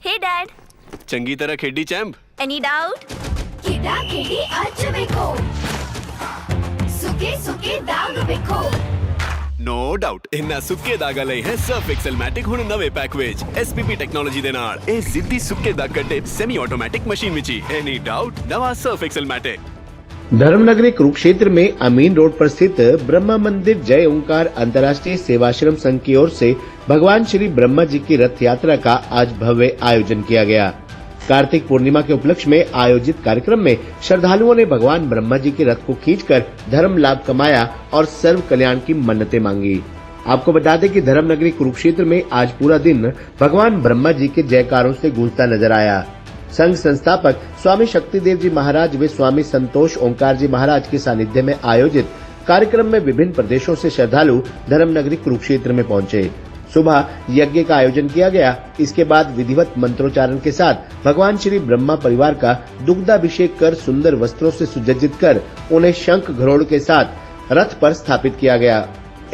Hey Dad, ਚੰਗੀ ਤਰ੍ਹਾਂ ਖੇਡੀ ਚੈਂਪ। any doubt? ಕಿಡ ಕಿಡಿ ಹಚ್ಚಬೇಕು ಸುಖಿ ಸುಖಿ ದಾಗ್ ಬೇಕು ਨੋ ਡਾਊਟ ਇਹਨਾਂ ਸੁੱਕੇ ਦਾਗਾਂ ਲਈ ਹੈ ਸਰਫ ਐਕਸਲਮੈਟਿਕ ਹੁਣ ਨਵੇਂ ਪੈਕ ਵਿੱਚ SPP ਟੈਕਨੋਲੋਜੀ ਦੇ ਨਾਲ ਇਹ ਸਿੱਧੀ ਸੁੱਕੇ ਦਾਗ ਕੱਢੇ ਸੈਮੀ ਆਟੋਮੈਟਿਕ ਮਸ਼ੀਨ ਵਿੱਚ ਹੀ ਐਨੀ ਡਾਊਟ नवा सर्फ एक्सलमैटिक। धर्मनगरी कुरुक्षेत्र में अमीन रोड पर स्थित ब्रह्मा मंदिर जय ओंकार अंतर्राष्ट्रीय सेवाश्रम संघ की ओर से भगवान श्री ब्रह्मा जी की रथ यात्रा का आज भव्य आयोजन किया गया। कार्तिक पूर्णिमा के उपलक्ष्य में आयोजित कार्यक्रम में श्रद्धालुओं ने भगवान ब्रह्मा जी के रथ को खींचकर धर्म लाभ कमाया और सर्व कल्याण की मन्नतें मांगी। आपको बता दें कि धर्मनगरी कुरुक्षेत्र में आज पूरा दिन भगवान ब्रह्मा जी के जयकारों से गूंजता नजर आया। संघ संस्थापक स्वामी शक्तिदेव जी महाराज व स्वामी संतोष ओंकार जी महाराज के सानिध्य में आयोजित कार्यक्रम में विभिन्न प्रदेशों से श्रद्धालु धर्मनगरी कुरुक्षेत्र में पहुंचे। सुबह यज्ञ का आयोजन किया गया। इसके बाद विधिवत मंत्रोच्चारण के साथ भगवान श्री ब्रह्मा परिवार का दुग्धाभिषेक कर सुंदर वस्त्रों से सुसज्जित कर उन्हें शंख घरोड़ के साथ रथ पर स्थापित किया गया।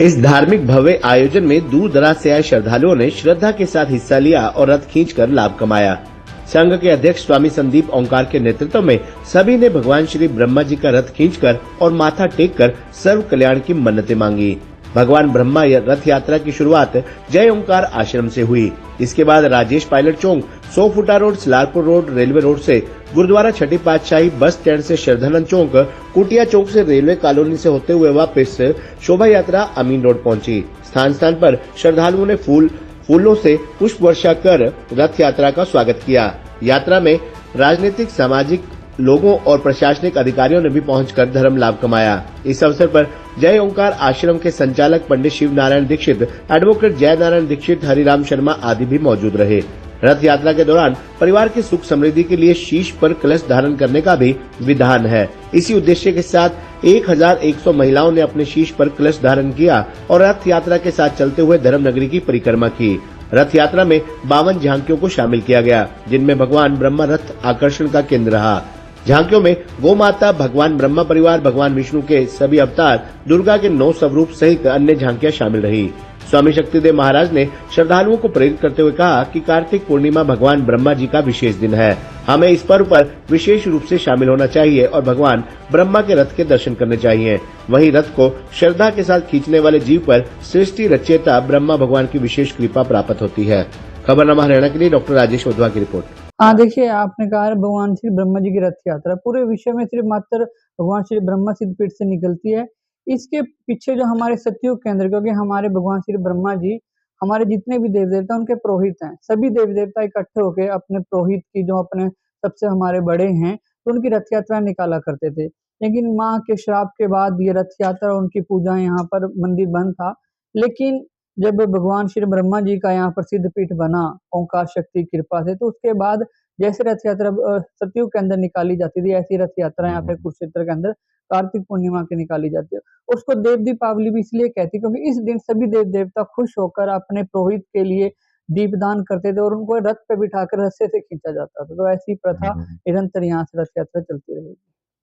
इस धार्मिक भव्य आयोजन में दूर दराज से आए श्रद्धालुओं ने श्रद्धा के साथ हिस्सा लिया और रथ खींचकर लाभ कमाया। संघ के अध्यक्ष स्वामी संदीप ओंकार के नेतृत्व में सभी ने भगवान श्री ब्रह्मा जी का रथ खींचकर और माथा टेककर सर्व कल्याण की मन्नतें मांगी। भगवान ब्रह्मा रथ यात्रा की शुरुआत जय ओंकार आश्रम से हुई। इसके बाद राजेश पायलट चौक, 100 फुटा road, Salarpur road, railway road से गुरुद्वारा छठी पातशाही, बस स्टैंड से शरधानंद चौक, कुटिया चौक से रेलवे कॉलोनी से होते हुए वापस शोभा यात्रा अमीन रोड पहुंची। स्थान स्थान पर श्रद्धालुओं ने फूलों से पुष्प वर्षा कर रथ यात्रा का स्वागत किया। यात्रा में राजनीतिक, सामाजिक लोगों और प्रशासनिक अधिकारियों ने भी पहुंचकर धर्म लाभ कमाया। इस अवसर पर जय ओंकार आश्रम के संचालक पंडित शिव नारायण दीक्षित, एडवोकेट जय नारायण दीक्षित, हरिराम शर्मा आदि भी मौजूद रहे। रथ यात्रा के दौरान परिवार की सुख समृद्धि के लिए शीश पर कलश धारण करने का भी विधान है। इसी उद्देश्य के साथ 1100 महिलाओं ने अपने शीश पर कलश धारण किया और रथ यात्रा के साथ चलते हुए धर्मनगरी की परिक्रमा की। रथ यात्रा में 52 झांकियों को शामिल किया गया, जिनमें भगवान ब्रह्मा रथ आकर्षण का केंद्र रहा। झांकियों में गौ माता, भगवान ब्रह्मा परिवार, भगवान विष्णु के सभी अवतार, दुर्गा के 9 स्वरूप सहित अन्य झांकियां शामिल रही। स्वामी शक्तिदेव महाराज ने श्रद्धालुओं को प्रेरित करते हुए कहा कि कार्तिक पूर्णिमा भगवान ब्रह्मा जी का विशेष दिन है। हमें इस पर्व पर विशेष रूप से शामिल होना चाहिए और भगवान ब्रह्मा के रथ के दर्शन करने चाहिए। वहीं रथ को श्रद्धा के साथ खींचने वाले जीव पर सृष्टि रचयिता ब्रह्मा भगवान की विशेष कृपा प्राप्त होती है। खबरनामा हरियाणा के लिए डॉक्टर राजेश वधवा की रिपोर्ट। हाँ, देखिए, आपने कहा भगवान श्री ब्रह्मा जी की रथ यात्रा पूरे विश्व में सिर्फ मात्र भगवान श्री ब्रह्मा सिद्धपीठ से निकलती है। इसके पीछे जो हमारे सतयुग के अंदर, क्योंकि हमारे भगवान श्री ब्रह्मा जी हमारे जितने भी देव देवता उनके पुरोहित हैं, सभी देव देवता इकट्ठे होकर अपने पुरोहित की जो अपने सबसे हमारे बड़े हैं तो उनकी रथ यात्रा निकाला करते थे। लेकिन माँ के श्राप के बाद ये रथ यात्रा, उनकी पूजा, यहाँ पर मंदिर बंद था। लेकिन जब भगवान श्री ब्रह्मा जी का यहाँ पर सिद्धपीठ बना ओंकार शक्ति कृपा से, तो उसके बाद जैसे रथ यात्रा सतयुग के अंदर निकाली जाती थी, ऐसी रथ यात्रा यहाँ पे कुरुक्षेत्र के अंदर कार्तिक पूर्णिमा की निकाली जाती है। उसको देव दीपावली भी इसलिए कहती है क्योंकि इस दिन सभी देव देवता खुश होकर अपने पुरोहित के लिए दीपदान करते थे और उनको रथ पे बिठाकर रस्से से खींचा जाता था। तो ऐसी प्रथा निरंतर यहाँ से रथ यात्रा चलती रहेगी।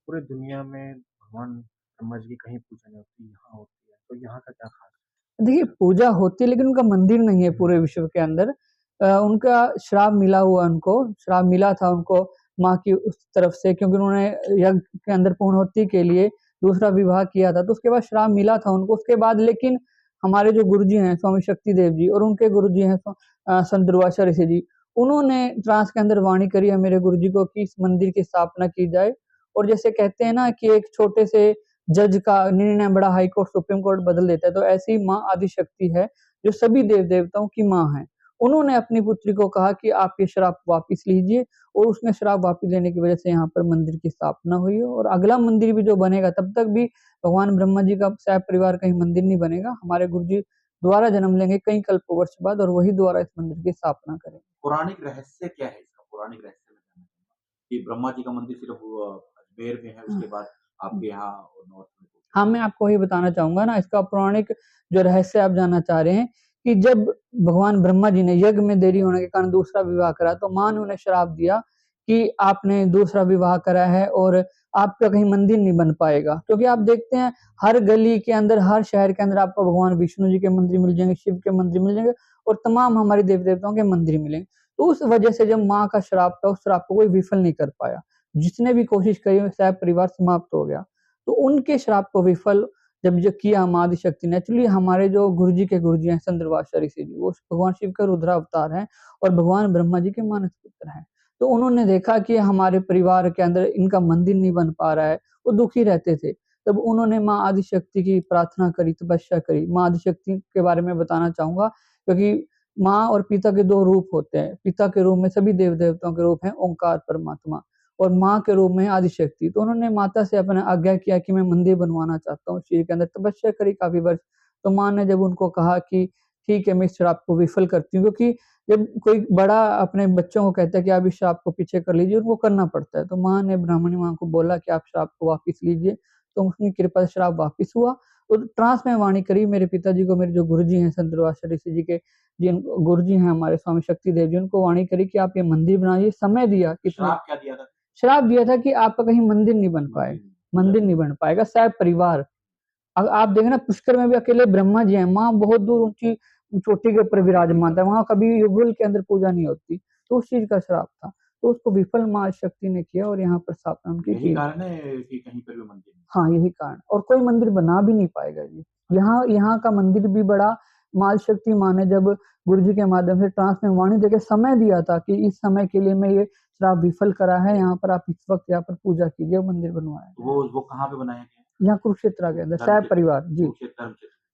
पूरे दुनिया में भगवान ब्रह्मा जी की कहीं पूजा नहीं होती, यहाँ होती है, तो यहाँ का क्या खास है? देखिए, पूजा होती है लेकिन उनका मंदिर नहीं है पूरे विश्व के अंदर। उनका श्राप मिला हुआ, उनको श्राप मिला था उनको माँ की उस तरफ से, क्योंकि उन्होंने यज्ञ के अंदर पूर्णहोती के लिए दूसरा विवाह किया था, तो उसके बाद श्राप मिला था उनको। उसके बाद लेकिन हमारे जो गुरुजी हैं स्वामी शक्तिदेव जी और उनके गुरुजी हैं संत दुर्वासा ऋषि जी, उन्होंने ट्रांस के अंदर वाणी करी है मेरे गुरुजी को कि इस मंदिर की स्थापना की जाए। और जैसे कहते हैं ना कि एक छोटे से जज का निर्णय बड़ा हाई कोर्ट, सुप्रीम कोर्ट बदल देता है, तो ऐसी माँ आदि शक्ति है जो सभी देव देवताओं की माँ है। उन्होंने अपनी पुत्री को कहा कि आप ये श्राप वापिस लीजिए और उसने श्राप वापिस लेने की वजह से यहाँ पर मंदिर की स्थापना हुई है। और अगला मंदिर भी जो बनेगा तब तक भी भगवान ब्रह्मा जी का सह परिवार कहीं मंदिर नहीं बनेगा। हमारे गुरुजी द्वारा जन्म लेंगे कई कल्प वर्ष बाद और वही द्वारा इस मंदिर की स्थापना करेंगे। पौराणिक रहस्य क्या है इसका? पौराणिक रहस्य में जानना चाहूंगा कि ब्रह्मा जी का मंदिर सिर्फ अजमेर में है, उसके बाद आपके यहाँ और नॉर्थ में? हाँ, मैं आपको वही बताना चाहूंगा ना, इसका पौराणिक जो रहस्य आप जानना चाह रहे हैं कि जब भगवान ब्रह्मा जी ने यज्ञ में देरी होने के कारण दूसरा विवाह करा, तो माँ ने उन्हें श्राप दिया कि आपने दूसरा विवाह करा है और आपका कहीं मंदिर नहीं बन पाएगा। क्योंकि आप देखते हैं हर गली के अंदर, हर शहर के अंदर आपको भगवान विष्णु जी के मंदिर मिल जाएंगे, शिव के मंदिर मिल जाएंगे और तमाम हमारे देव देवताओं के मंदिर मिलेंगे। तो उस वजह से जब माँ का श्राप था, उस श्राप को कोई विफल नहीं कर पाया। जिसने भी कोशिश करी सब परिवार समाप्त हो गया। तो उनके श्राप को विफल जब जो किया माँ आदिशक्ति ने, एक्चुअली हमारे जो गुरुजी के गुरुजी हैं चंद्रवासा ऋषि जी, वो भगवान शिव के रुद्रावतार हैं और भगवान ब्रह्मा जी के मानस पुत्र हैं। तो उन्होंने देखा कि हमारे परिवार के अंदर इनका मंदिर नहीं बन पा रहा है, वो दुखी रहते थे। तब उन्होंने माँ आदिशक्ति की प्रार्थना करी, तपस्या करी। माँ आदिशक्ति के बारे में बताना चाहूँगा क्योंकि माँ और पिता के 2 रूप होते हैं। पिता के रूप में सभी देव-देवताओं के रूप हैं ओंकार परमात्मा और माँ के रूप में है आदिशक्ति। तो उन्होंने माता से अपना आज्ञा किया कि मैं मंदिर बनवाना चाहता हूँ शिव के अंदर, तपस्या करी काफ़ी वर्ष। तो माँ ने जब उनको कहा कि ठीक है, मैं इस श्राप को विफल करती हूँ, क्योंकि जब कोई बड़ा अपने बच्चों को कहता है कि आप इस श्राप को पीछे कर लीजिए, उनको करना पड़ता है। तो माँ ने ब्राह्मणी माँ को बोला कि आप श्राप को वापस लीजिए, तो उनकी कृपा से श्राप वापस हुआ। और ट्रांस में वाणी करी मेरे पिताजी को, मेरे जो गुरुजी हैं संत दुर्वासा ऋषि जी के, जिन गुरुजी हैं हमारे स्वामी शक्ति देव जी, उनको वाणी करी कि आप ये मंदिर बनाइए। समय दिया कितना, श्राप क्या दिया था? श्राप दिया था कि आपका कहीं मंदिर नहीं बन पाएगा, मंदिर नहीं बन पाएगा, शायद परिवार। आप देखें ना, पुष्कर में भी अकेले ब्रह्मा जी हैं, माँ बहुत दूर ऊंची चोटी के ऊपर विराजमान था, वहां कभी युगल के अंदर पूजा नहीं होती। तो उस चीज का श्राप था, तो उसको विफल माँ शक्ति ने किया और यहाँ पर स्थापना उनकी यही की। कारण है कि कहीं पर भी मंदिर नहीं। हाँ, यही कारण, और कोई मंदिर बना भी नहीं पाएगा जी। यहाँ का मंदिर भी बड़ा माँ शक्ति माँ ने जब गुरु जी के माध्यम से ट्रांस में वाणी देके समय दिया था कि इस समय के लिए मैं ये श्राप विफल करा है, यहाँ पर आप इस वक्त यहाँ पर पूजा कीजिए, मंदिर बनवाया। वो कहाँ पे बनाया गया? यहाँ कुरुक्षेत्र के अंदर सैब परिवार जी, कुरुक्षेत्र।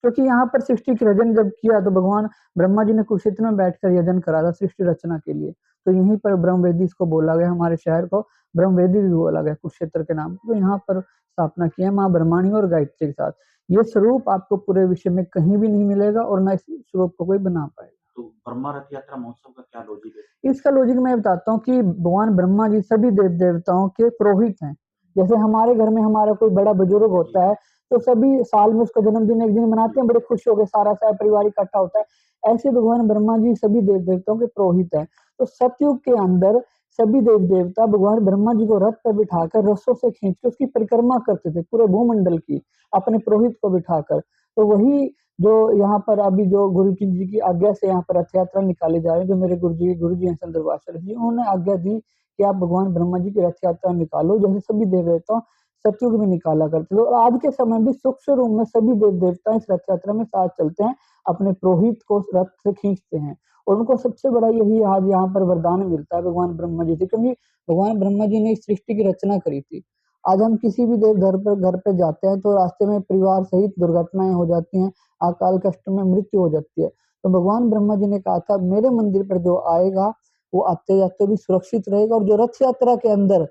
क्योंकि यहाँ पर सृष्टि की रचना जब किया तो भगवान ब्रह्मा जी ने कुरुक्षेत्र में बैठकर यजन करा था सृष्टि रचना के लिए। तो यहीं पर ब्रह्मवेदी इसको बोला गया, हमारे शहर को ब्रह्मवेदी भी बोला गया कुरुक्षेत्र के नाम। तो यहाँ पर स्थापना की है माँ ब्रह्माणी और गायत्री के साथ। ये स्वरूप आपको पूरे विश्व में कहीं भी नहीं मिलेगा और न इस स्वरूप को कोई बना पाएगा। तो ब्रह्मा रथ यात्रा महोत्सव का क्या लॉजिक है? इसका लॉजिक मैं बताता हूँ कि भगवान ब्रह्मा जी सभी देव देवताओं के पुरोहित हैं। जैसे हमारे घर में हमारा कोई बड़ा बुजुर्ग होता है तो सभी साल में उसका जन्मदिन एक दिन मनाते हैं, बड़े खुश होकर सारा परिवार इकट्ठा होता है। ऐसे भगवान ब्रह्मा जी सभी देव देवताओं के पुरोहित हैं। तो सतयुग के अंदर सभी देव देवता भगवान ब्रह्मा जी को रथ पर बिठाकर रस्सों से खींच के उसकी परिक्रमा करते थे पूरे भूमंडल की, अपने पुरोहित को बिठाकर। तो वही जो यहाँ पर अभी जो गुरु जी की आज्ञा से यहाँ पर रथ यात्रा निकाले जा रहे हैं, जो मेरे गुरु जी हैं संत दुर्वासा ऋषि जी, उन्होंने आज्ञा दी कि आप भगवान ब्रह्मा जी की रथ यात्रा निकालो, जैसे सभी देव देवता सतयुग में निकाला करते थे। और आज के समय भी सूक्ष्म रूप में सभी देव देवता इस रथ यात्रा में साथ चलते हैं, अपने पुरोहित को रथ से खींचते हैं और उनको सबसे बड़ा यही आज यहाँ पर वरदान मिलता है भगवान ब्रह्मा जी से, क्योंकि भगवान ब्रह्मा जी ने इस सृष्टि की रचना करी थी। आज हम किसी भी देव घर पे जाते हैं तो रास्ते में परिवार सहित दुर्घटनाएं हो जाती हैं, अकाल कष्ट में मृत्यु हो जाती है। तो भगवान ब्रह्मा जी ने कहा था मेरे मंदिर पर जो आएगा वो आते जाते भी सुरक्षित रहेगा, और जो रथ यात्रा के अंदर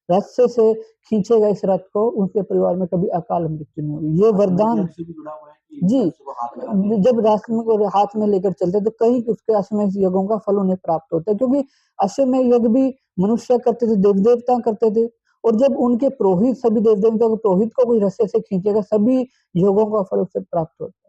रस्से से खींचेगा इस रथ को, उनके परिवार में कभी अकाल मृत्यु नहीं होगी। ये वरदान जी, जब राष्ट्र को हाथ में लेकर चलते तो कहीं उसके अश्वमेध यज्ञों का फल उन्हें प्राप्त होता है, क्योंकि अश्वमेध यज्ञ भी मनुष्य करते थे, देव देवता करते थे। और जब उनके पुरोहित सभी देव देवताओं के पुरोहित को कोई रस्से से खींचेगा, सभी योगों का फल उससे प्राप्त होता है।